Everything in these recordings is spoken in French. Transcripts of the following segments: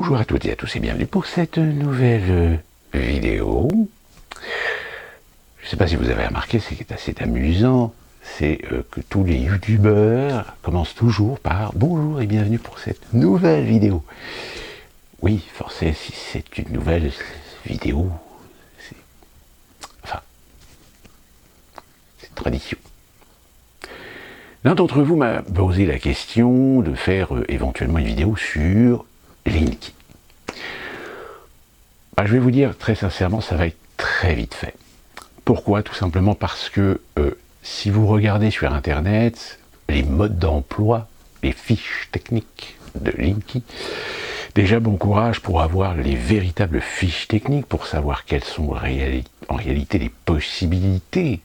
Bonjour à toutes et à tous et bienvenue pour cette nouvelle vidéo. Je ne sais pas si vous avez remarqué, c'est assez amusant, c'est que tous les youtubeurs commencent toujours par « Bonjour et bienvenue pour cette nouvelle vidéo ». Oui, forcément, si c'est une nouvelle vidéo, c'est une tradition. L'un d'entre vous m'a posé la question de faire éventuellement une vidéo sur Linky. Je vais vous dire très sincèrement, ça va être très vite fait. Pourquoi? Tout simplement parce que si vous regardez sur Internet les modes d'emploi, les fiches techniques de Linky, déjà bon courage pour avoir les véritables fiches techniques, pour savoir quelles sont en réalité les possibilités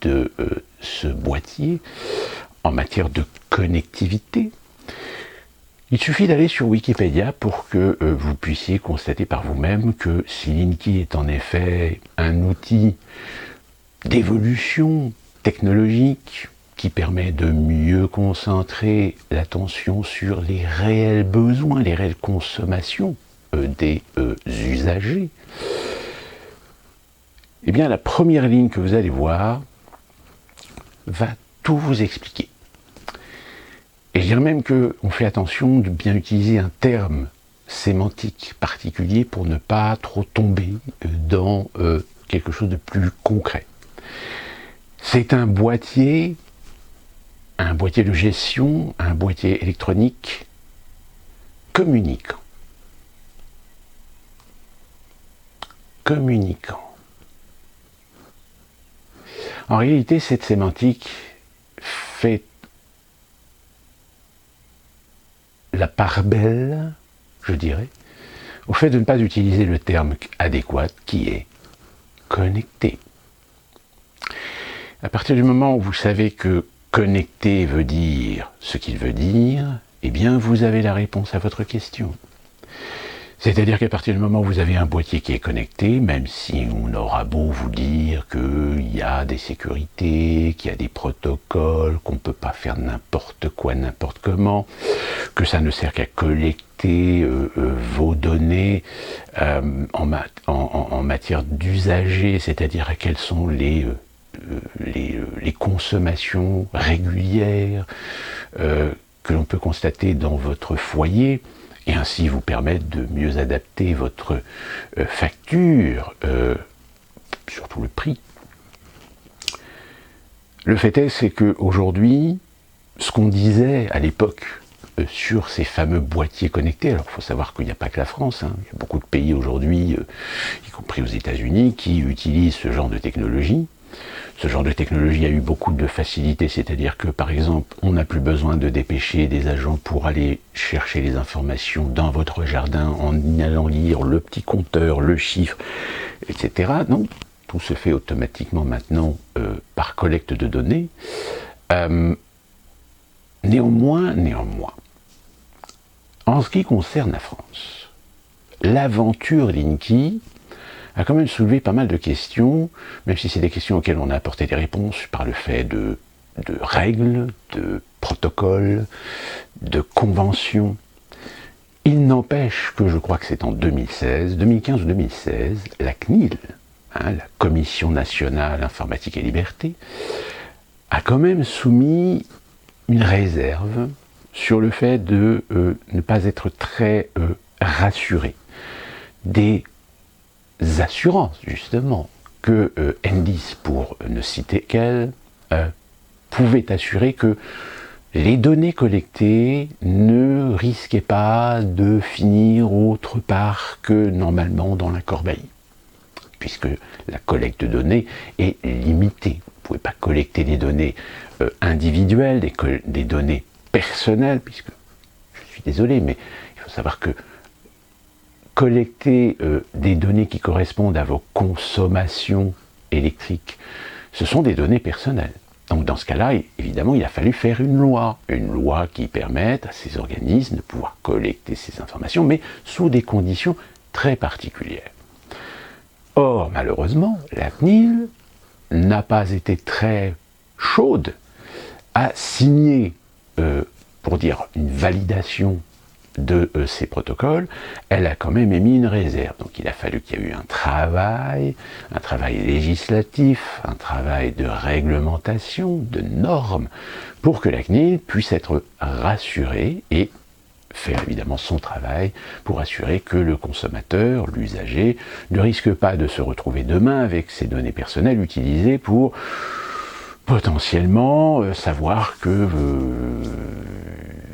de ce boîtier en matière de connectivité. Il suffit d'aller sur Wikipédia pour que vous puissiez constater par vous-même que si Linky est en effet un outil d'évolution technologique qui permet de mieux concentrer l'attention sur les réels besoins, les réelles consommations des usagers, eh bien la première ligne que vous allez voir va tout vous expliquer. Et je dirais même qu'on fait attention de bien utiliser un terme sémantique particulier pour ne pas trop tomber dans quelque chose de plus concret. C'est un boîtier de gestion, un boîtier électronique communicant. En réalité, cette sémantique fait la part belle, je dirais, au fait de ne pas utiliser le terme adéquat qui est connecté. À partir du moment où vous savez que connecté veut dire ce qu'il veut dire, eh bien vous avez la réponse à votre question. C'est-à-dire qu'à partir du moment où vous avez un boîtier qui est connecté, même si on aura beau vous dire qu'il y a des sécurités, qu'il y a des protocoles, qu'on ne peut pas faire n'importe quoi, n'importe comment, que ça ne sert qu'à collecter vos données en matière d'usagers, c'est-à-dire à quelles sont les consommations régulières que l'on peut constater dans votre foyer, et ainsi vous permettre de mieux adapter votre facture, surtout le prix. Le fait est, c'est qu'aujourd'hui, ce qu'on disait à l'époque sur ces fameux boîtiers connectés, alors il faut savoir qu'il n'y a pas que la France, il y a beaucoup de pays aujourd'hui, y compris aux États-Unis, qui utilisent ce genre de technologie. Ce genre de technologie a eu beaucoup de facilité, c'est-à-dire que, par exemple, on n'a plus besoin de dépêcher des agents pour aller chercher les informations dans votre jardin en allant lire le petit compteur, le chiffre, etc. Non, tout se fait automatiquement maintenant par collecte de données. Néanmoins, en ce qui concerne la France, l'aventure Linky a quand même soulevé pas mal de questions, même si c'est des questions auxquelles on a apporté des réponses par le fait de règles, de protocoles, de conventions. Il n'empêche que je crois que c'est en 2015 ou 2016, la CNIL, la Commission nationale informatique et liberté, a quand même soumis une réserve sur le fait de ne pas être très rassuré des assurances, justement, que N10, pour ne citer qu'elle, pouvait assurer que les données collectées ne risquaient pas de finir autre part que normalement dans la corbeille, puisque la collecte de données est limitée. Vous ne pouvez pas collecter des données individuelles, des données personnelles, puisque, je suis désolé, mais il faut savoir que collecter des données qui correspondent à vos consommations électriques, ce sont des données personnelles. Donc dans ce cas-là, évidemment, il a fallu faire une loi qui permette à ces organismes de pouvoir collecter ces informations, mais sous des conditions très particulières. Or, malheureusement, la CNIL n'a pas été très chaude à signer, pour dire une validation de ces protocoles, elle a quand même émis une réserve. Donc il a fallu qu'il y ait eu un travail législatif, un travail de réglementation, de normes, pour que la CNIL puisse être rassurée et faire évidemment son travail pour assurer que le consommateur, l'usager, ne risque pas de se retrouver demain avec ses données personnelles utilisées pour potentiellement savoir que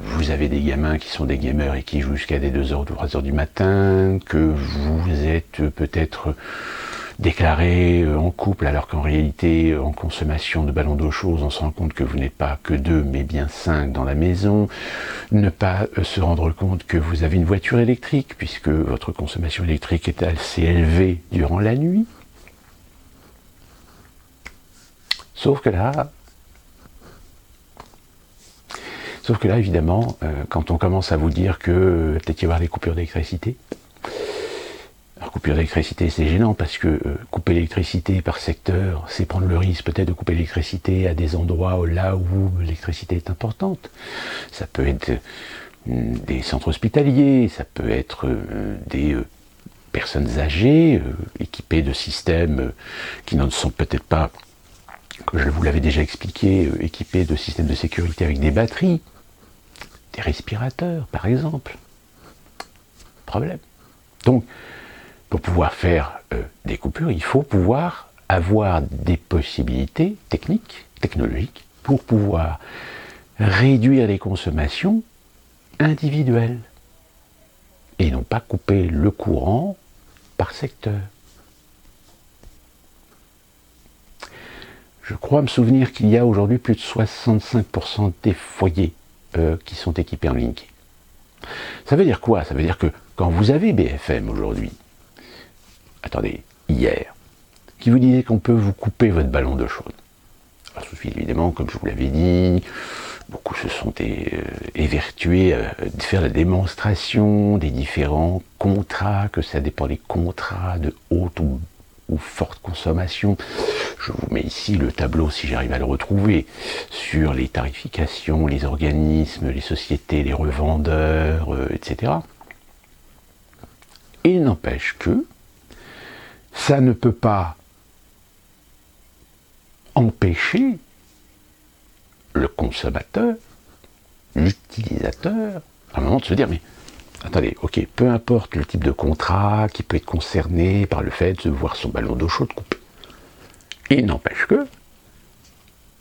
vous avez des gamins qui sont des gamers et qui jouent jusqu'à des 2h ou 3h du matin, que vous êtes peut-être déclaré en couple alors qu'en réalité en consommation de ballons d'eau chaude on se rend compte que vous n'êtes pas que 2 mais bien 5 dans la maison, ne pas se rendre compte que vous avez une voiture électrique puisque votre consommation électrique est assez élevée durant la nuit. Sauf que là, évidemment, quand on commence à vous dire que peut-être y avoir des coupures d'électricité, alors coupure d'électricité c'est gênant parce que couper l'électricité par secteur, c'est prendre le risque peut-être de couper l'électricité à des endroits là où l'électricité est importante. Ça peut être des centres hospitaliers, ça peut être des personnes âgées équipées de systèmes qui ne sont peut-être pas, que je vous l'avais déjà expliqué, équipés de systèmes de sécurité avec des batteries, des respirateurs par exemple. Problème. Donc, pour pouvoir faire des coupures, il faut pouvoir avoir des possibilités techniques, technologiques, pour pouvoir réduire les consommations individuelles et non pas couper le courant par secteur. Je crois me souvenir qu'il y a aujourd'hui plus de 65% des foyers qui sont équipés en Linky. Ça veut dire quoi? Ça veut dire que quand vous avez BFM aujourd'hui, attendez, hier, qui vous disait qu'on peut vous couper votre ballon d'eau chaude. Il suffit évidemment, comme je vous l'avais dit, beaucoup se sont évertués de faire la démonstration des différents contrats, que ça dépend des contrats de haute ou forte consommation. Je vous mets ici le tableau, si j'arrive à le retrouver, sur les tarifications, les organismes, les sociétés, les revendeurs, etc. Et il n'empêche que ça ne peut pas empêcher le consommateur, l'utilisateur, à un moment de se dire, mais attendez, ok, peu importe le type de contrat qui peut être concerné par le fait de voir son ballon d'eau chaude coupé. Il n'empêche que,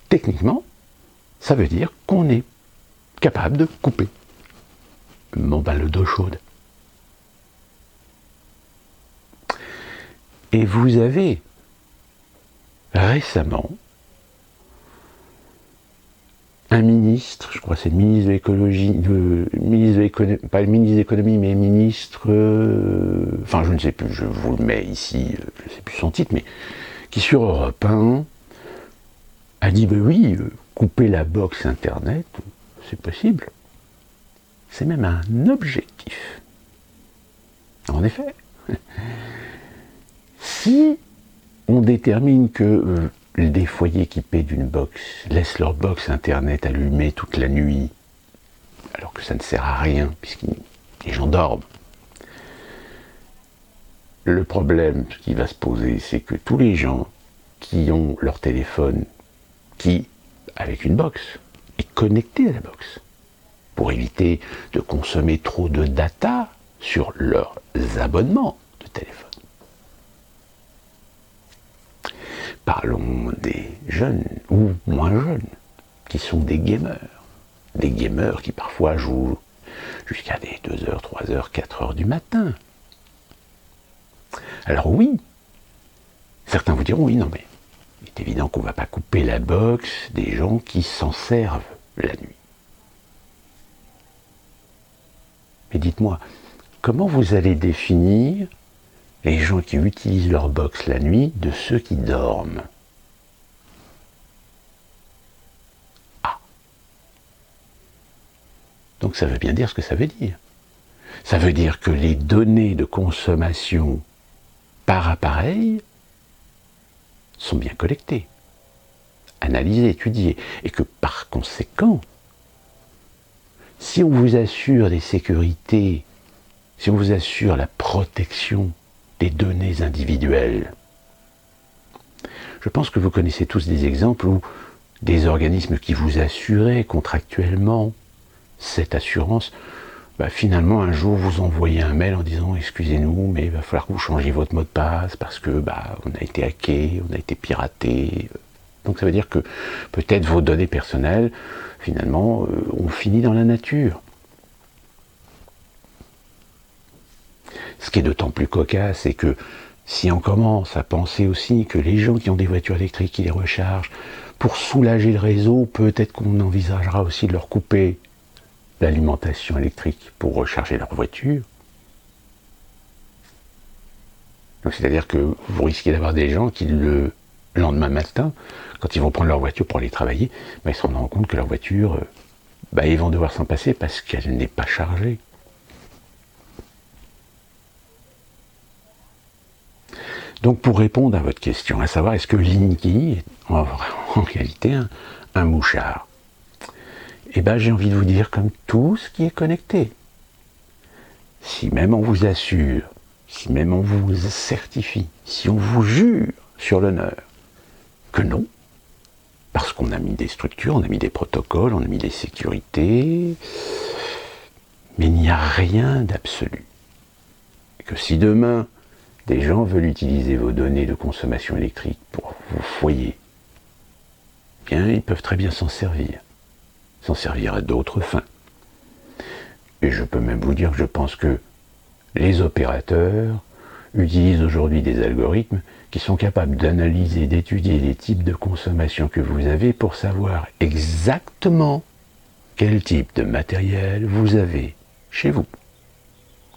techniquement, ça veut dire qu'on est capable de couper mon ballon d'eau chaude. Et vous avez récemment un ministre, je crois que c'est le ministre de l'écologie, pas le ministre de l'économie, mais ministre, enfin je ne sais plus, je vous le mets ici, je ne sais plus son titre, mais qui sur Europe 1 a dit, ben oui, couper la box internet, c'est possible. C'est même un objectif. En effet, si on détermine que des foyers équipés d'une box laissent leur box internet allumée toute la nuit, alors que ça ne sert à rien, puisque les gens dorment, le problème qui va se poser, c'est que tous les gens qui ont leur téléphone, qui, avec une box, est connecté à la box, pour éviter de consommer trop de data sur leurs abonnements de téléphone. Parlons des jeunes, ou moins jeunes, qui sont des gamers qui parfois jouent jusqu'à des 2h, 3h, 4h du matin. Alors oui, certains vous diront, oui, non mais, il est évident qu'on ne va pas couper la box des gens qui s'en servent la nuit. Mais dites-moi, comment vous allez définir les gens qui utilisent leur box la nuit de ceux qui dorment? Ah. Donc ça veut bien dire ce que ça veut dire. Ça veut dire que les données de consommation par appareil sont bien collectées, analysées, étudiées, et que par conséquent, Si on vous assure des sécurités, si on vous assure la protection des données individuelles, je pense que vous connaissez tous des exemples où des organismes qui vous assuraient contractuellement cette assurance, finalement un jour vous envoyez un mail en disant excusez-nous mais il va falloir que vous changiez votre mot de passe parce que on a été hacké, on a été piraté. Donc ça veut dire que peut-être vos données personnelles finalement ont fini dans la nature. Ce qui est d'autant plus cocasse, c'est que si on commence à penser aussi que les gens qui ont des voitures électriques, qui les rechargent, pour soulager le réseau, peut-être qu'on envisagera aussi de leur couper l'alimentation électrique pour recharger leur voiture. Donc c'est-à-dire que vous risquez d'avoir des gens qui, le lendemain matin, quand ils vont prendre leur voiture pour aller travailler, ils se rendront compte que leur voiture, ils vont devoir s'en passer parce qu'elle n'est pas chargée. Donc pour répondre à votre question, à savoir est-ce que Linky est en réalité un mouchard, j'ai envie de vous dire comme tout ce qui est connecté. Si même on vous assure, si même on vous certifie, si on vous jure sur l'honneur que non, parce qu'on a mis des structures, on a mis des protocoles, on a mis des sécurités, mais il n'y a rien d'absolu. Et que si demain, des gens veulent utiliser vos données de consommation électrique pour vos foyers, ils peuvent très bien s'en servir à d'autres fins. Et je peux même vous dire que je pense que les opérateurs utilisent aujourd'hui des algorithmes qui sont capables d'analyser, d'étudier les types de consommation que vous avez pour savoir exactement quel type de matériel vous avez chez vous.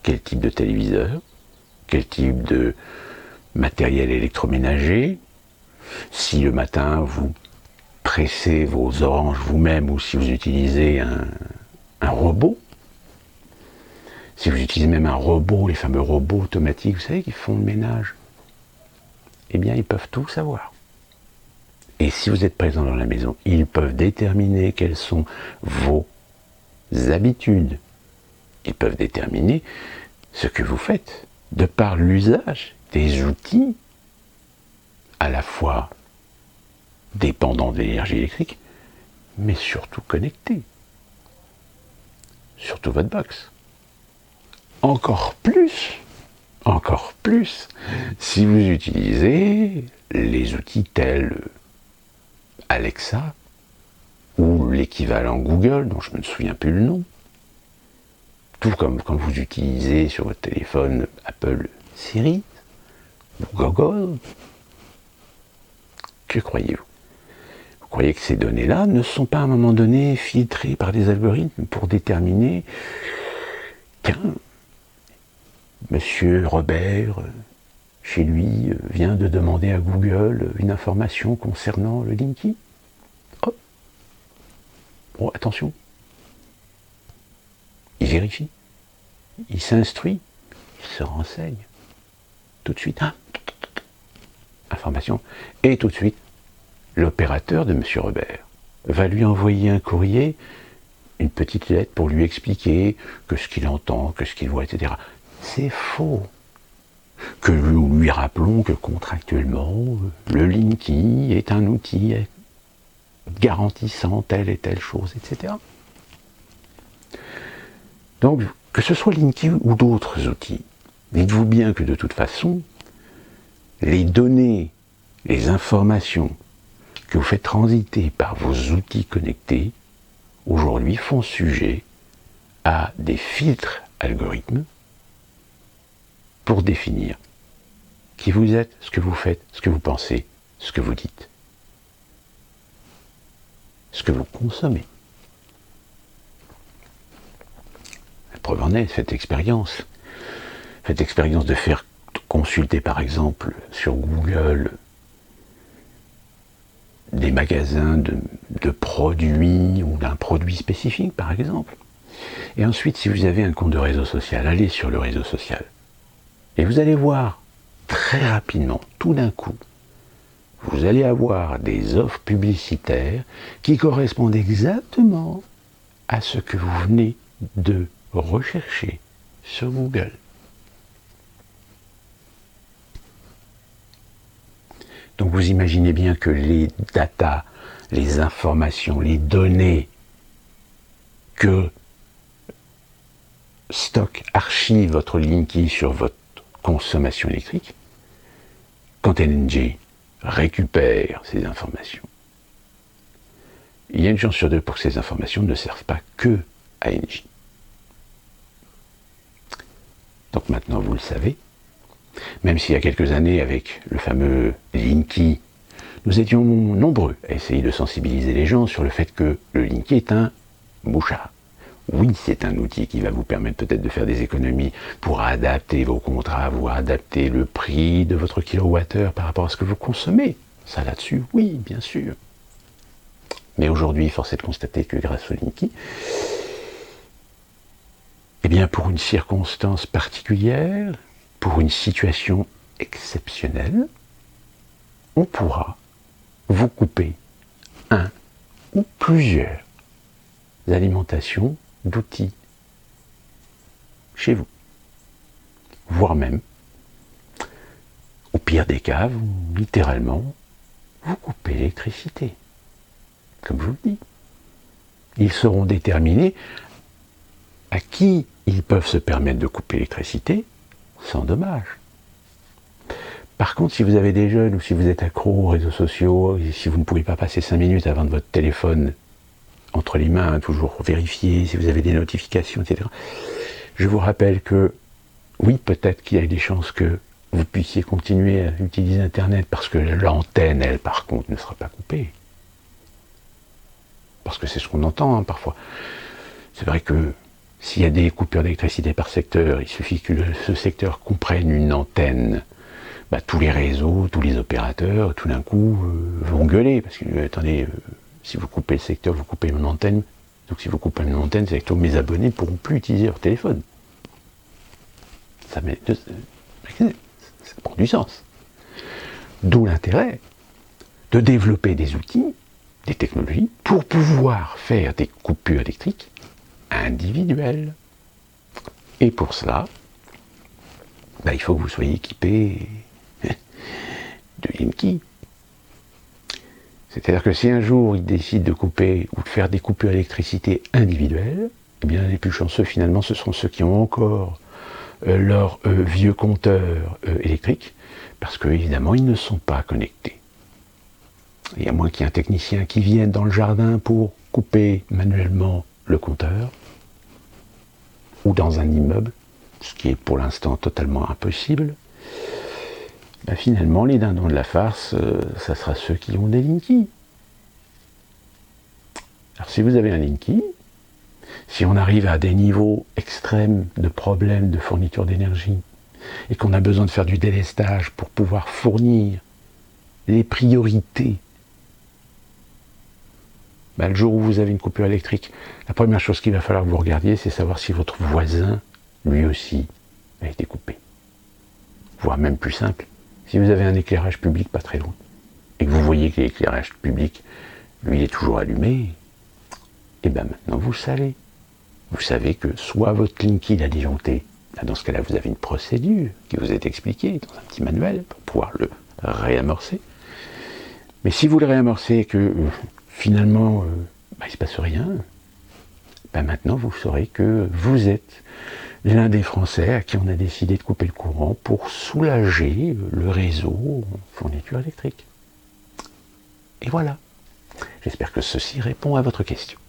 Quel type de téléviseur, quel type de matériel électroménager, si le matin vous pressez vos oranges vous-même ou si vous utilisez un robot, si vous utilisez même un robot, les fameux robots automatiques, vous savez, qui font le ménage, ils peuvent tout savoir. Et si vous êtes présent dans la maison, ils peuvent déterminer quelles sont vos habitudes. Ils peuvent déterminer ce que vous faites, de par l'usage des outils, à la fois dépendants de l'énergie électrique, mais surtout connectés. Surtout votre box. Encore plus, si vous utilisez les outils tels Alexa ou l'équivalent Google, dont je ne me souviens plus le nom. Tout comme quand vous utilisez sur votre téléphone Apple Siri ou Google. Que croyez-vous? Vous croyez que ces données-là ne sont pas à un moment donné filtrées par des algorithmes pour déterminer Monsieur Robert, chez lui, vient de demander à Google une information concernant le Linky? Hop. Bon, attention. Il vérifie. Il s'instruit. Il se renseigne. Tout de suite. Information. Et tout de suite, l'opérateur de Monsieur Robert va lui envoyer un courrier, une petite lettre pour lui expliquer que ce qu'il entend, que ce qu'il voit, etc. C'est faux. Que nous lui rappelons que contractuellement, le Linky est un outil garantissant telle et telle chose, etc. Donc, que ce soit Linky ou d'autres outils, dites-vous bien que de toute façon, les données, les informations que vous faites transiter par vos outils connectés, aujourd'hui font sujet à des filtres algorithmes pour définir qui vous êtes, ce que vous faites, ce que vous pensez, ce que vous dites, ce que vous consommez. La preuve en est, cette expérience de faire consulter par exemple sur Google des magasins de produits ou d'un produit spécifique par exemple. Et ensuite, si vous avez un compte de réseau social, allez sur le réseau social. Et vous allez voir très rapidement, tout d'un coup, vous allez avoir des offres publicitaires qui correspondent exactement à ce que vous venez de rechercher sur Google. Donc vous imaginez bien que les datas, les informations, les données que stocke, archive votre Linky sur votre consommation électrique, quand Engie récupère ces informations, il y a une chance sur deux pour que ces informations ne servent pas que à Engie. Donc maintenant vous le savez, même s'il y a quelques années avec le fameux Linky, nous étions nombreux à essayer de sensibiliser les gens sur le fait que le Linky est un mouchard. Oui, c'est un outil qui va vous permettre peut-être de faire des économies pour adapter vos contrats, vous adapter le prix de votre kilowattheure par rapport à ce que vous consommez. Ça là-dessus, oui, bien sûr. Mais aujourd'hui, force est de constater que grâce au Linky, eh bien pour une circonstance particulière, pour une situation exceptionnelle, on pourra vous couper un ou plusieurs alimentations d'outils chez vous. Voire même, au pire des cas, littéralement, vous coupez l'électricité. Comme je vous le dis. Ils seront déterminés à qui ils peuvent se permettre de couper l'électricité sans dommage. Par contre, si vous avez des jeunes ou si vous êtes accro aux réseaux sociaux, et si vous ne pouvez pas passer 5 minutes avant de votre téléphone entre les mains, toujours vérifier si vous avez des notifications, etc. Je vous rappelle que, oui, peut-être qu'il y a des chances que vous puissiez continuer à utiliser Internet parce que l'antenne, elle, par contre, ne sera pas coupée. Parce que c'est ce qu'on entend, hein, parfois. C'est vrai que s'il y a des coupures d'électricité par secteur, il suffit que ce secteur comprenne une antenne. Bah, tous les réseaux, tous les opérateurs, tout d'un coup, vont gueuler. Parce que, attendez, si vous coupez le secteur, vous coupez mon antenne. Donc si vous coupez mon antenne, c'est que tous mes abonnés ne pourront plus utiliser leur téléphone. Ça prend du sens. D'où l'intérêt de développer des outils, des technologies, pour pouvoir faire des coupures électriques individuelles. Et pour cela, bah, il faut que vous soyez équipé de Linky. C'est-à-dire que si un jour ils décident de couper ou de faire des coupures d'électricité individuelles, eh bien les plus chanceux finalement ce sont ceux qui ont encore leur vieux compteur électrique, parce qu'évidemment ils ne sont pas connectés. Et à moins qu'il y ait un technicien qui vienne dans le jardin pour couper manuellement le compteur, ou dans un immeuble, ce qui est pour l'instant totalement impossible, bah finalement, les dindons de la farce, ça sera ceux qui ont des Linky. Alors si vous avez un Linky, si on arrive à des niveaux extrêmes de problèmes de fourniture d'énergie, et qu'on a besoin de faire du délestage pour pouvoir fournir les priorités, bah, le jour où vous avez une coupure électrique, la première chose qu'il va falloir que vous regardiez, c'est savoir si votre voisin, lui aussi, a été coupé. Voire même plus simple, si vous avez un éclairage public pas très loin, et que vous voyez que l'éclairage public, lui, il est toujours allumé, et bien maintenant vous savez. Vous savez que soit votre Linky l'a disjoncté, dans ce cas-là vous avez une procédure qui vous est expliquée dans un petit manuel pour pouvoir le réamorcer. Mais si vous le réamorcez et que finalement il ne se passe rien, ben maintenant vous saurez que vous êtes l'un des Français à qui on a décidé de couper le courant pour soulager le réseau en fourniture électrique. Et voilà. J'espère que ceci répond à votre question.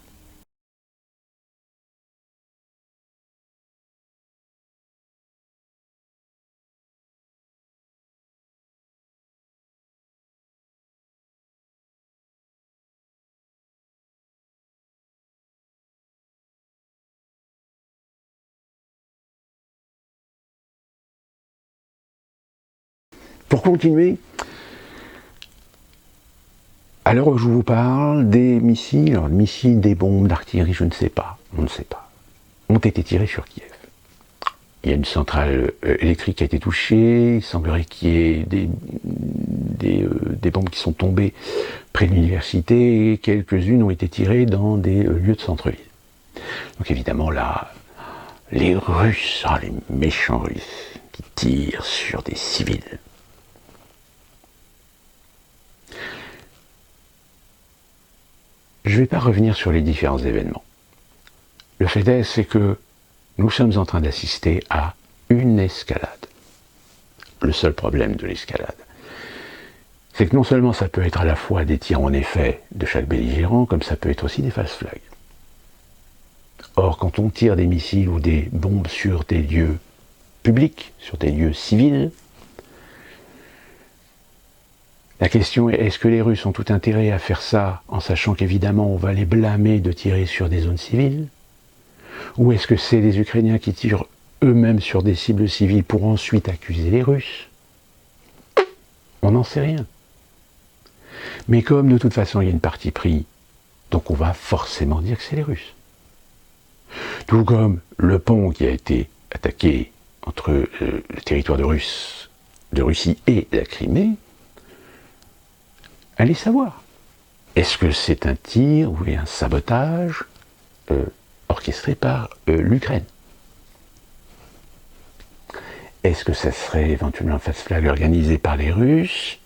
Pour continuer, à l'heure où je vous parle, des missiles, alors missiles, des bombes, d'artillerie, je ne sais pas, on ne sait pas, ont été tirés sur Kiev. Il y a une centrale électrique qui a été touchée, il semblerait qu'il y ait des bombes qui sont tombées près de l'université, et quelques-unes ont été tirées dans des lieux de centre-ville. Donc évidemment là, les Russes, les méchants Russes, qui tirent sur des civils. Je ne vais pas revenir sur les différents événements. Le fait est, c'est que nous sommes en train d'assister à une escalade. Le seul problème de l'escalade, c'est que non seulement ça peut être à la fois des tirs en effet de chaque belligérant, comme ça peut être aussi des false flags. Or, quand on tire des missiles ou des bombes sur des lieux publics, sur des lieux civils, la question est, est-ce que les Russes ont tout intérêt à faire ça en sachant qu'évidemment on va les blâmer de tirer sur des zones civiles? Ou est-ce que c'est les Ukrainiens qui tirent eux-mêmes sur des cibles civiles pour ensuite accuser les Russes? On n'en sait rien. Mais comme de toute façon il y a une partie pris, donc on va forcément dire que c'est les Russes. Tout comme le pont qui a été attaqué entre le territoire de Russie et la Crimée, allez savoir. Est-ce que c'est un tir ou un sabotage orchestré par l'Ukraine? Est-ce que ça serait éventuellement un false flag organisé par les Russes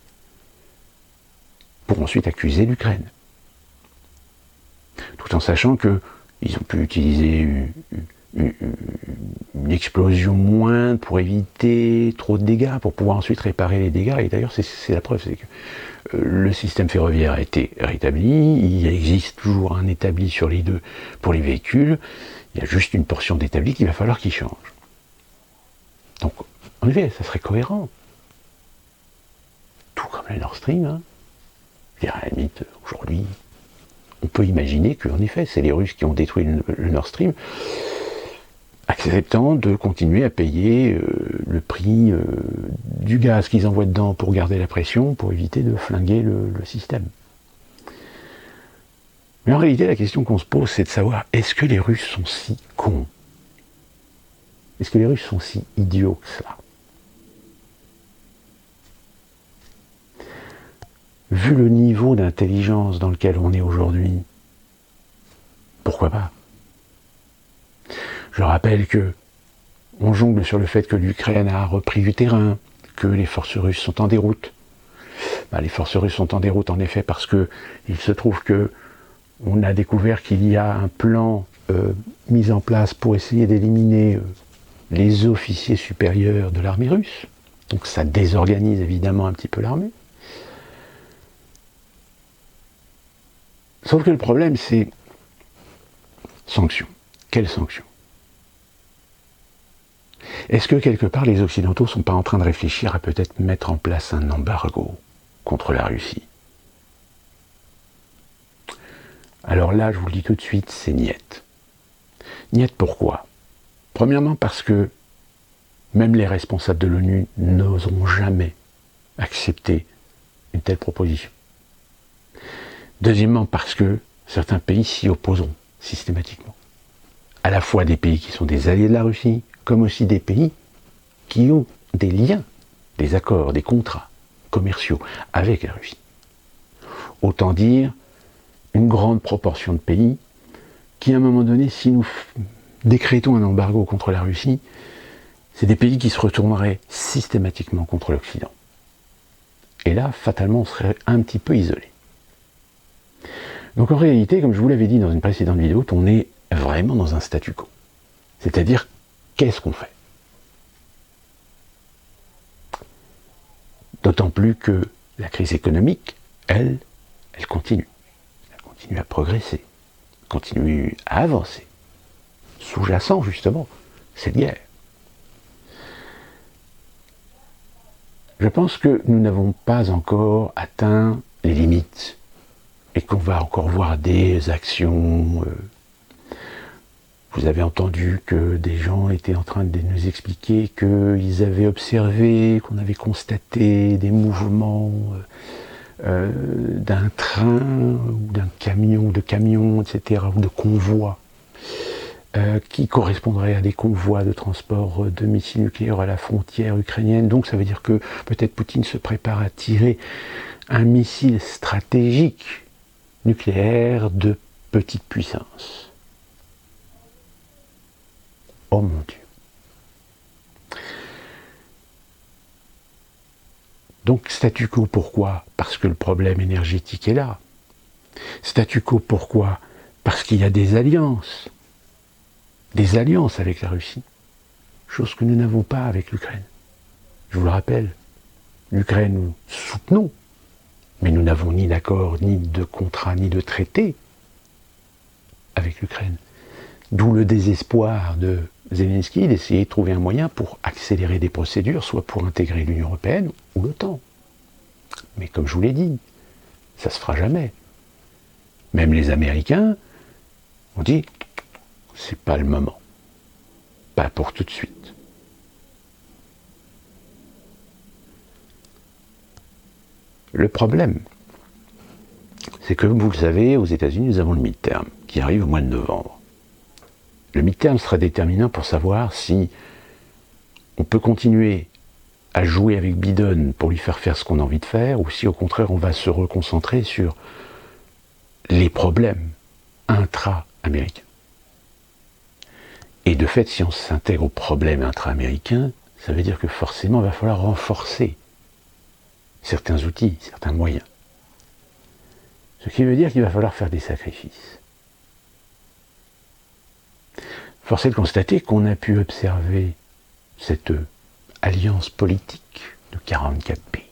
pour ensuite accuser l'Ukraine? Tout en sachant qu'ils ont pu utiliser une explosion moindre pour éviter trop de dégâts, pour pouvoir ensuite réparer les dégâts. Et d'ailleurs, c'est la preuve, c'est que le système ferroviaire a été rétabli, il existe toujours un établi sur les deux pour les véhicules, il y a juste une portion d'établi qu'il va falloir qu'il change. Donc, en effet, ça serait cohérent. Tout comme le Nord Stream, hein. Je dirais à la limite, aujourd'hui, on peut imaginer qu'en effet, c'est les Russes qui ont détruit le Nord Stream, acceptant de continuer à payer le prix du gaz qu'ils envoient dedans pour garder la pression, pour éviter de flinguer le système. Mais en réalité, la question qu'on se pose, c'est de savoir, est-ce que les Russes sont si cons? Est-ce que les Russes sont si idiots que cela? Vu le niveau d'intelligence dans lequel on est aujourd'hui, pourquoi pas? Je rappelle que on jongle sur le fait que l'Ukraine a repris du terrain, que les forces russes sont en déroute. Les forces russes sont en déroute en effet parce que il se trouve que on a découvert qu'il y a un plan mis en place pour essayer d'éliminer les officiers supérieurs de l'armée russe. Donc ça désorganise évidemment un petit peu l'armée. Sauf que le problème, c'est sanctions. Quelles sanctions? Est-ce que quelque part les Occidentaux ne sont pas en train de réfléchir à peut-être mettre en place un embargo contre la Russie? Alors là, je vous le dis tout de suite, c'est niet. Niet pourquoi? Premièrement parce que même les responsables de l'ONU n'oseront jamais accepter une telle proposition. Deuxièmement, parce que certains pays s'y opposeront systématiquement. À la fois des pays qui sont des alliés de la Russie, comme aussi des pays qui ont des liens, des accords, des contrats commerciaux avec la Russie. Autant dire une grande proportion de pays qui, à un moment donné, si nous décrétons un embargo contre la Russie, c'est des pays qui se retourneraient systématiquement contre l'Occident. Et là, fatalement, on serait un petit peu isolé. Donc en réalité, comme je vous l'avais dit dans une précédente vidéo, on est vraiment dans un statu quo. C'est-à-dire, qu'est-ce qu'on fait? D'autant plus que la crise économique, elle continue. Elle continue à progresser, continue à avancer. Sous-jacent, justement, cette guerre. Je pense que nous n'avons pas encore atteint les limites et qu'on va encore voir des actions. Vous avez entendu que des gens étaient en train de nous expliquer qu'ils avaient observé, qu'on avait constaté des mouvements d'un train ou d'un camion, de camions, etc., ou de convois, qui correspondraient à des convois de transport de missiles nucléaires à la frontière ukrainienne. Donc ça veut dire que peut-être Poutine se prépare à tirer un missile stratégique nucléaire de petite puissance. Oh mon Dieu. Donc statu quo pourquoi? Parce que le problème énergétique est là. Statu quo pourquoi? Parce qu'il y a des alliances avec la Russie, chose que nous n'avons pas avec l'Ukraine. Je vous le rappelle, l'Ukraine nous soutenons, mais nous n'avons ni d'accord, ni de contrat, ni de traité avec l'Ukraine. D'où le désespoir de Zelensky d'essayer de trouver un moyen pour accélérer des procédures, soit pour intégrer l'Union européenne ou l'OTAN. Mais comme je vous l'ai dit, ça ne se fera jamais. Même les Américains ont dit, c'est pas le moment. Pas pour tout de suite. Le problème, c'est que, comme vous le savez, aux États-Unis, nous avons le midterm, qui arrive au mois de novembre. Le midterm sera déterminant pour savoir si on peut continuer à jouer avec Biden pour lui faire ce qu'on a envie de faire, ou si au contraire on va se reconcentrer sur les problèmes intra-américains. Et de fait, si on s'intègre aux problèmes intra-américains, ça veut dire que forcément il va falloir renforcer certains outils, certains moyens. Ce qui veut dire qu'il va falloir faire des sacrifices. Force est de constater qu'on a pu observer cette alliance politique de 44 pays.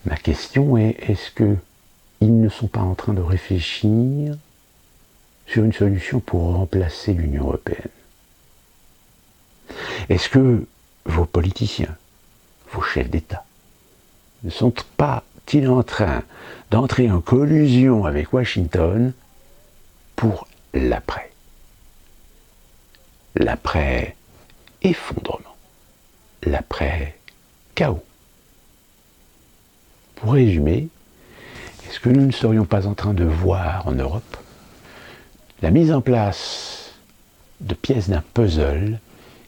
Ma question est, est-ce qu'ils ne sont pas en train de réfléchir sur une solution pour remplacer l'Union européenne? Est-ce que vos politiciens, vos chefs d'État, ne sont pas-ils en train d'entrer en collusion avec Washington pour l'après? L'après-effondrement, l'après-chaos. Pour résumer, est-ce que nous ne serions pas en train de voir en Europe la mise en place de pièces d'un puzzle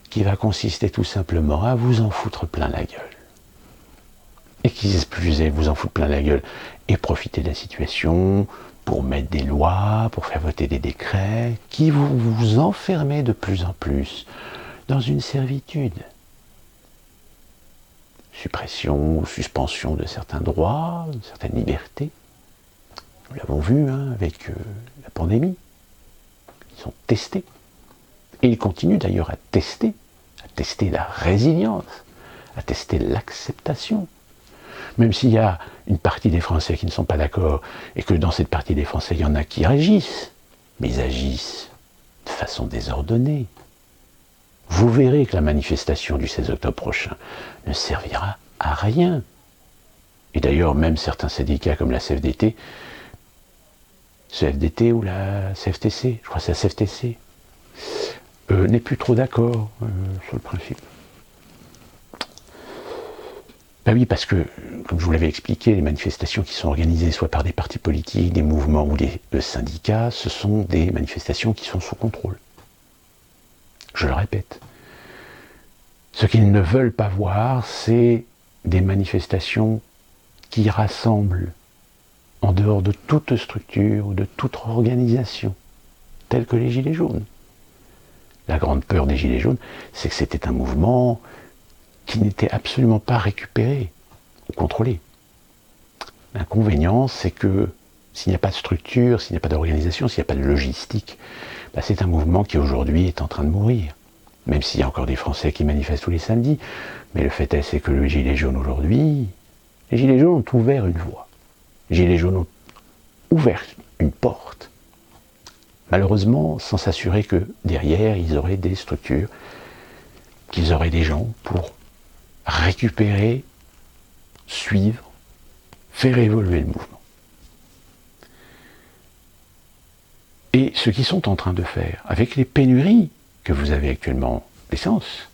qui va consister tout simplement à vous en foutre plein la gueule? Et qui plus est, vous en foutre plein la gueule et profiter de la situation pour mettre des lois, pour faire voter des décrets, qui vont vous enfermer de plus en plus dans une servitude. Suppression ou suspension de certains droits, de certaines libertés. Nous l'avons vu avec la pandémie. Ils sont testés. Et ils continuent d'ailleurs à tester la résilience, à tester l'acceptation. Même s'il y a une partie des Français qui ne sont pas d'accord, et que dans cette partie des Français, il y en a qui agissent, mais ils agissent de façon désordonnée. Vous verrez que la manifestation du 16 octobre prochain ne servira à rien. Et d'ailleurs, même certains syndicats comme la CFDT, ou la CFTC, je crois que c'est la CFTC, n'est plus trop d'accord sur le principe. Ben oui, parce que, comme je vous l'avais expliqué, les manifestations qui sont organisées soit par des partis politiques, des mouvements ou des syndicats, ce sont des manifestations qui sont sous contrôle. Je le répète. Ce qu'ils ne veulent pas voir, c'est des manifestations qui rassemblent en dehors de toute structure ou de toute organisation, telle que les Gilets jaunes. La grande peur des Gilets jaunes, c'est que c'était un mouvement qui n'était absolument pas récupéré ou contrôlé. L'inconvénient, c'est que s'il n'y a pas de structure, s'il n'y a pas d'organisation, s'il n'y a pas de logistique, ben c'est un mouvement qui aujourd'hui est en train de mourir. Même s'il y a encore des Français qui manifestent tous les samedis. Mais le fait est, c'est que les Gilets jaunes aujourd'hui, les Gilets jaunes ont ouvert une voie. Les Gilets jaunes ont ouvert une porte. Malheureusement, sans s'assurer que derrière, ils auraient des structures, qu'ils auraient des gens pour récupérer, suivre, faire évoluer le mouvement. Et ce qu'ils sont en train de faire, avec les pénuries que vous avez actuellement d'essence,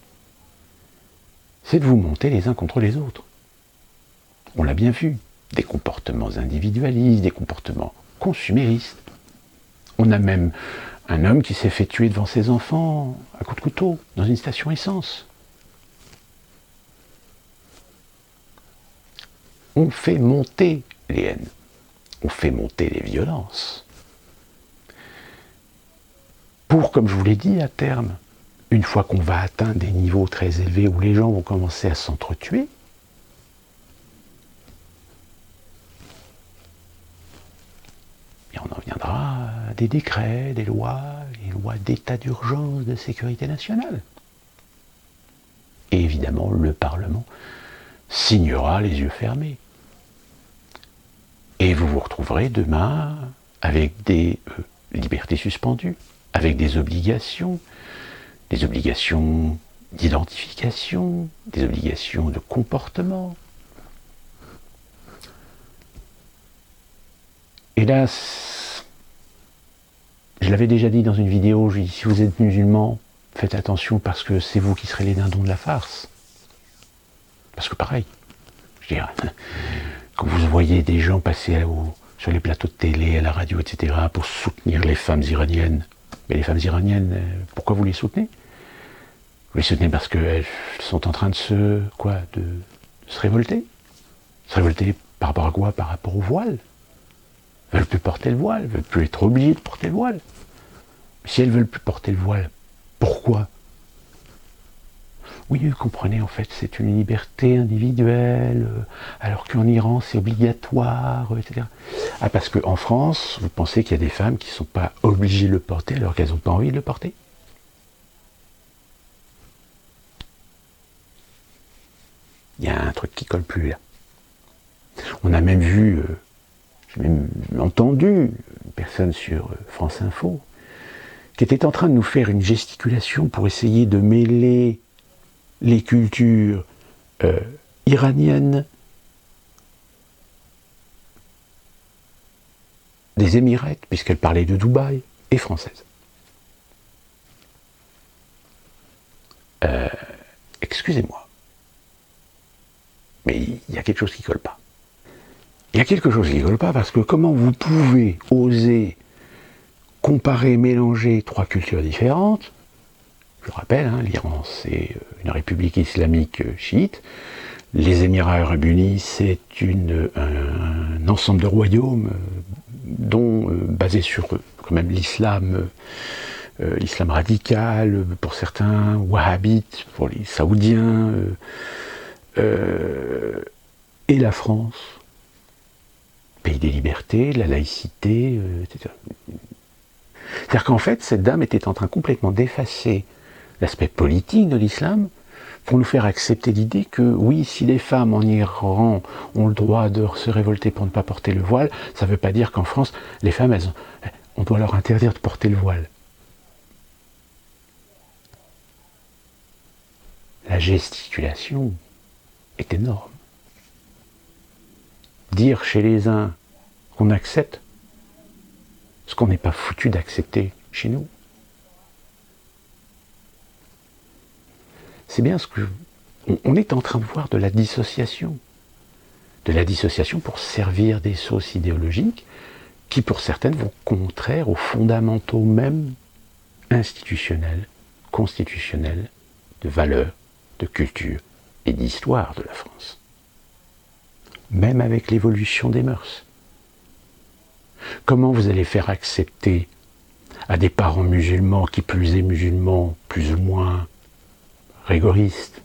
c'est de vous monter les uns contre les autres. On l'a bien vu, des comportements individualistes, des comportements consuméristes. On a même un homme qui s'est fait tuer devant ses enfants à coups de couteau dans une station essence. On fait monter les haines, on fait monter les violences. pour, comme je vous l'ai dit, à terme, une fois qu'on va atteindre des niveaux très élevés où les gens vont commencer à s'entretuer, et on en viendra à des décrets, des lois, les lois d'état d'urgence de sécurité nationale. Et évidemment, le Parlement signera les yeux fermés. Et vous vous retrouverez demain avec des libertés suspendues, avec des obligations d'identification, des obligations de comportement. Hélas, je l'avais déjà dit dans une vidéo, je dis, si vous êtes musulman, faites attention parce que c'est vous qui serez les dindons de la farce. Parce que pareil, je dirais, quand vous voyez des gens passer sur les plateaux de télé, à la radio, etc., pour soutenir les femmes iraniennes, mais les femmes iraniennes, pourquoi vous les soutenez? Vous les soutenez parce qu'elles sont en train de se révolter. Se révolter par rapport à quoi? Par rapport au voile. Elles ne veulent plus porter le voile, elles ne veulent plus être obligées de porter le voile. Mais si elles ne veulent plus porter le voile, pourquoi? Oui, vous comprenez, en fait, c'est une liberté individuelle, alors qu'en Iran, c'est obligatoire, etc. Ah, parce qu'en France, vous pensez qu'il y a des femmes qui ne sont pas obligées de le porter alors qu'elles n'ont pas envie de le porter? Il y a un truc qui colle plus là. On a même vu, j'ai même entendu une personne sur France Info qui était en train de nous faire une gesticulation pour essayer de mêler les cultures iraniennes, des Émirats, puisqu'elle parlait de Dubaï, et françaises. Excusez-moi, mais il y a quelque chose qui ne colle pas. Il y a quelque chose qui ne colle pas parce que comment vous pouvez oser comparer, mélanger trois cultures différentes? Je rappelle, l'Iran c'est une république islamique chiite, les Émirats arabes unis c'est un ensemble de royaumes dont basé sur quand même l'islam, l'islam radical pour certains, wahhabites pour les saoudiens, et la France, pays des libertés, de la laïcité, etc. C'est-à-dire qu'en fait, cette dame était en train complètement d'effacer l'aspect politique de l'islam pour nous faire accepter l'idée que oui, si les femmes en Iran ont le droit de se révolter pour ne pas porter le voile, ça ne veut pas dire qu'en France, les femmes, on doit leur interdire de porter le voile. La gesticulation est énorme. Dire chez les uns qu'on accepte ce qu'on n'est pas foutu d'accepter chez nous. C'est bien ce que... On est en train de voir de la dissociation. De la dissociation pour servir des sauces idéologiques qui, pour certaines, vont contraire aux fondamentaux même institutionnels, constitutionnels, de valeurs, de culture et d'histoire de la France. Même avec l'évolution des mœurs. Comment vous allez faire accepter à des parents musulmans, qui plus est musulmans, plus ou moins rigoristes,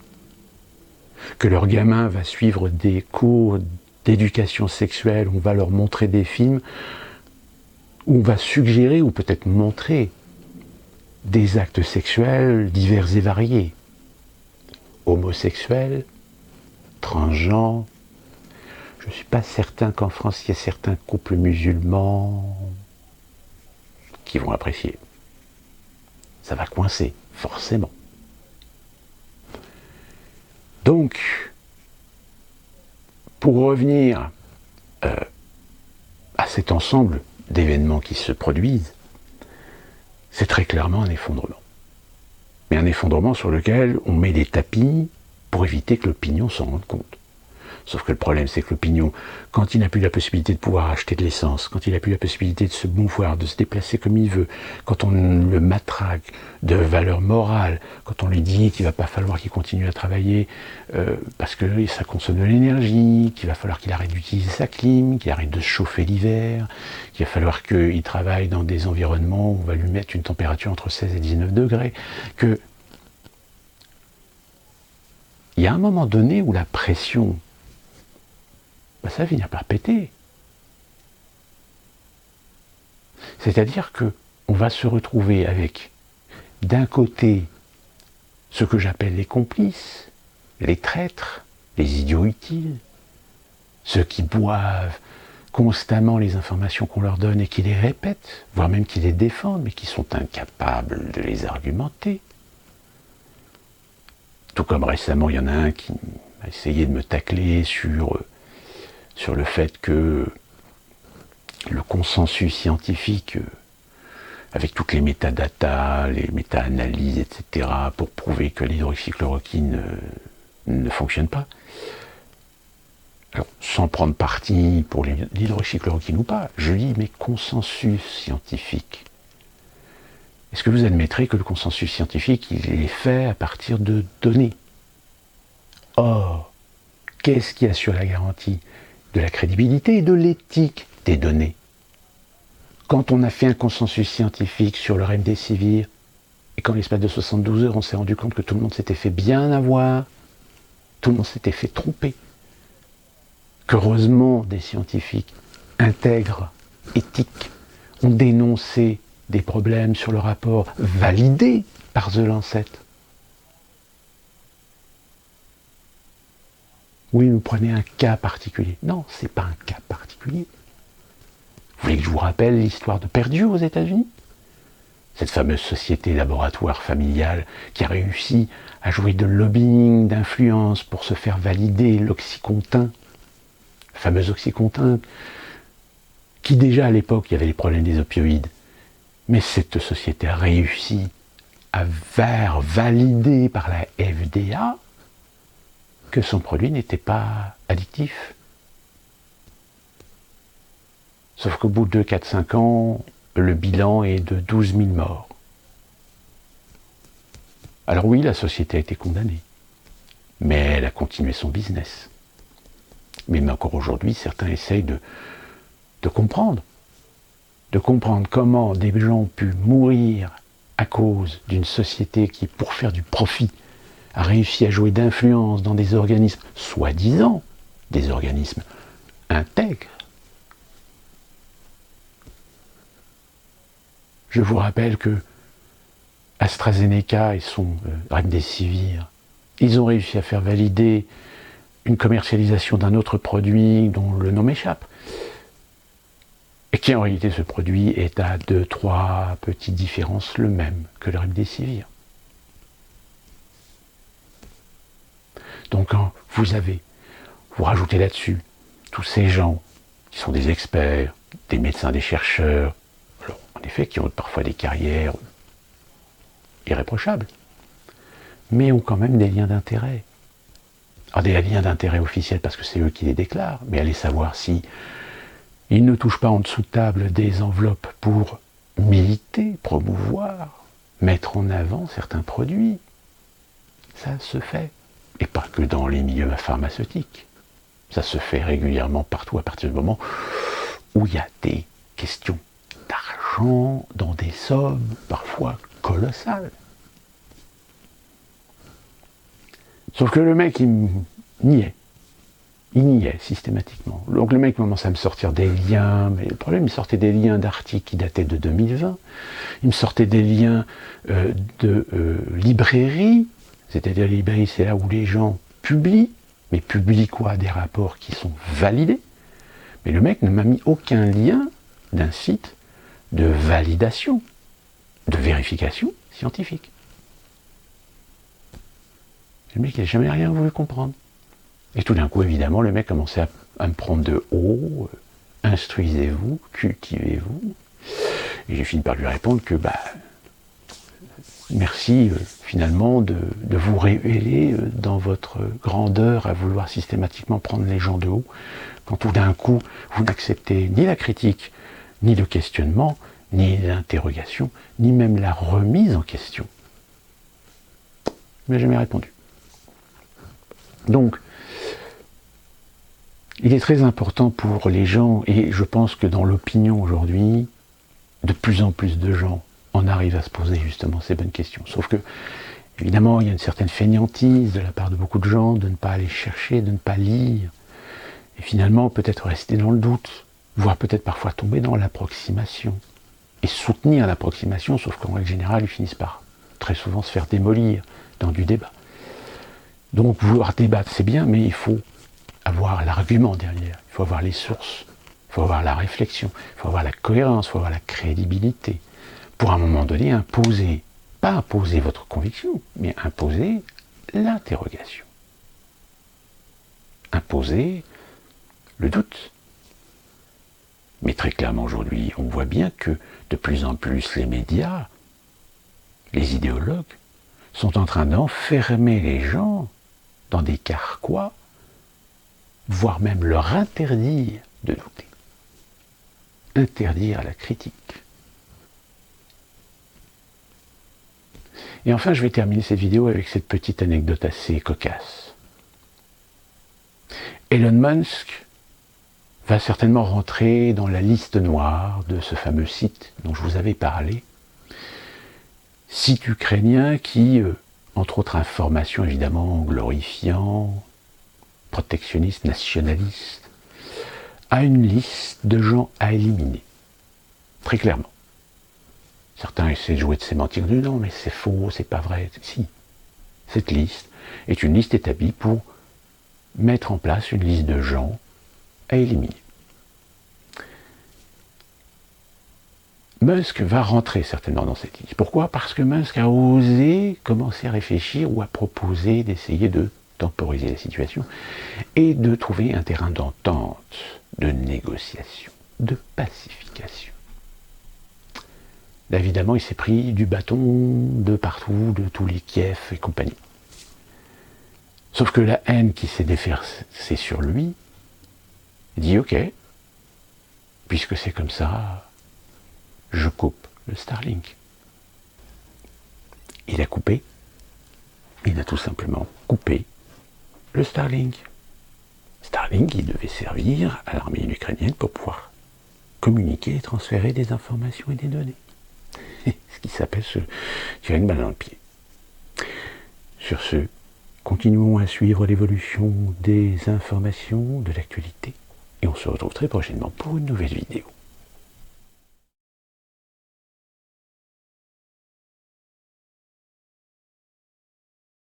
que leur gamin va suivre des cours d'éducation sexuelle, on va leur montrer des films, où on va suggérer ou peut-être montrer des actes sexuels divers et variés, homosexuels, transgenres. Je ne suis pas certain qu'en France, il y a certains couples musulmans qui vont apprécier. Ça va coincer, forcément. Donc, pour revenir à cet ensemble d'événements qui se produisent, c'est très clairement un effondrement. Mais un effondrement sur lequel on met des tapis pour éviter que l'opinion s'en rende compte. Sauf que le problème, c'est que l'opinion, quand il n'a plus la possibilité de pouvoir acheter de l'essence, quand il n'a plus la possibilité de se mouvoir, de se déplacer comme il veut, quand on le matraque de valeurs morales, quand on lui dit qu'il ne va pas falloir qu'il continue à travailler parce que ça consomme de l'énergie, qu'il va falloir qu'il arrête d'utiliser sa clim, qu'il arrête de se chauffer l'hiver, qu'il va falloir qu'il travaille dans des environnements où on va lui mettre une température entre 16 et 19 degrés, que il y a un moment donné où la pression, ça va finir par péter. C'est-à-dire qu'on va se retrouver avec, d'un côté, ce que j'appelle les complices, les traîtres, les idiots utiles, ceux qui boivent constamment les informations qu'on leur donne et qui les répètent, voire même qui les défendent, mais qui sont incapables de les argumenter. Tout comme récemment, il y en a un qui a essayé de me tacler sur le fait que le consensus scientifique, avec toutes les métadatas, les méta-analyses, etc., pour prouver que l'hydroxychloroquine ne fonctionne pas. Alors, sans prendre parti pour l'hydroxychloroquine ou pas, je dis mais consensus scientifique. Est-ce que vous admettrez que le consensus scientifique, il est fait à partir de données? Or, qu'est-ce qui assure la garantie de la crédibilité et de l'éthique des données? Quand on a fait un consensus scientifique sur le remdesivir, et qu'en l'espace de 72 heures, on s'est rendu compte que tout le monde s'était fait bien avoir, tout le monde s'était fait tromper, qu'heureusement des scientifiques intègres, éthiques, ont dénoncé des problèmes sur le rapport validé par The Lancet. Oui, vous prenez un cas particulier. Non, c'est pas un cas particulier. Vous voulez que je vous rappelle l'histoire de Purdue aux États-Unis? Cette fameuse société laboratoire familiale qui a réussi à jouer de lobbying, d'influence pour se faire valider l'oxycontin, le fameux oxycontin, qui déjà à l'époque, il y avait les problèmes des opioïdes. Mais cette société a réussi à faire valider par la FDA que son produit n'était pas addictif. Sauf qu'au bout de 4-5 ans, le bilan est de 12 000 morts. Alors oui, la société a été condamnée, mais elle a continué son business. Mais encore aujourd'hui, certains essayent de comprendre comment des gens ont pu mourir à cause d'une société qui, pour faire du profit, a réussi à jouer d'influence dans des organismes, soi-disant, des organismes intègres. Je vous rappelle que AstraZeneca et son remdesivir, ils ont réussi à faire valider une commercialisation d'un autre produit dont le nom m'échappe, et qui en réalité ce produit est à 2-3 petites différences le même que le remdesivir. Donc quand vous rajoutez là-dessus tous ces gens qui sont des experts, des médecins, des chercheurs, alors, en effet qui ont parfois des carrières irréprochables, mais ont quand même des liens d'intérêt. Alors des liens d'intérêt officiels parce que c'est eux qui les déclarent, mais allez savoir si ils ne touchent pas en dessous de table des enveloppes pour militer, promouvoir, mettre en avant certains produits. Ça se fait. Et pas que dans les milieux pharmaceutiques. Ça se fait régulièrement partout à partir du moment où il y a des questions d'argent dans des sommes parfois colossales. Sauf que le mec, il niait. Il niait systématiquement. Donc le mec commence à me sortir des liens, mais le problème, il sortait des liens d'articles qui dataient de 2020. Il me sortait des liens de librairies. C'est-à-dire les librairies, c'est là où les gens publient, mais publient quoi? Des rapports qui sont validés. Mais le mec ne m'a mis aucun lien d'un site de validation, de vérification scientifique. Le mec n'a jamais rien voulu comprendre. Et tout d'un coup, évidemment, le mec commençait à me prendre de haut, instruisez-vous, cultivez-vous. Et j'ai fini par lui répondre que, Merci finalement de vous révéler dans votre grandeur à vouloir systématiquement prendre les gens de haut, quand tout d'un coup vous n'acceptez ni la critique, ni le questionnement, ni l'interrogation, ni même la remise en question. Mais jamais répondu. Donc, il est très important pour les gens, et je pense que dans l'opinion aujourd'hui, de plus en plus de gens en arrivent à se poser justement ces bonnes questions. Sauf que, évidemment, il y a une certaine fainéantise de la part de beaucoup de gens de ne pas aller chercher, de ne pas lire, et finalement peut-être rester dans le doute, voire peut-être parfois tomber dans l'approximation, et soutenir l'approximation, sauf qu'en règle générale, ils finissent par très souvent se faire démolir dans du débat. Donc vouloir débattre, c'est bien, mais il faut avoir l'argument derrière, il faut avoir les sources, il faut avoir la réflexion, il faut avoir la cohérence, il faut avoir la crédibilité, pour à un moment donné imposer, pas imposer votre conviction, mais imposer l'interrogation, imposer le doute. Mais très clairement aujourd'hui, on voit bien que de plus en plus les médias, les idéologues, sont en train d'enfermer les gens dans des carquois, voire même leur interdire de douter, interdire la critique. Et enfin, je vais terminer cette vidéo avec cette petite anecdote assez cocasse. Elon Musk va certainement rentrer dans la liste noire de ce fameux site dont je vous avais parlé, site ukrainien qui, entre autres informations évidemment glorifiant, protectionniste, nationaliste, a une liste de gens à éliminer, très clairement. Certains essaient de jouer de sémantique, non mais c'est faux, c'est pas vrai. Si, cette liste est une liste établie pour mettre en place une liste de gens à éliminer. Musk va rentrer certainement dans cette liste. Pourquoi? Parce que Musk a osé commencer à réfléchir ou à proposer d'essayer de temporiser la situation et de trouver un terrain d'entente, de négociation, de pacification. Là, évidemment, il s'est pris du bâton de partout, de tous les Kiev et compagnie. Sauf que la haine qui s'est déversée sur lui dit ok, puisque c'est comme ça, je coupe le Starlink. Il a coupé, il a tout simplement coupé le Starlink. Starlink, il devait servir à l'armée ukrainienne pour pouvoir communiquer et transférer des informations et des données. Ce qui s'appelle se tirer une balle dans le pied. Sur ce, continuons à suivre l'évolution des informations, de l'actualité, et on se retrouve très prochainement pour une nouvelle vidéo.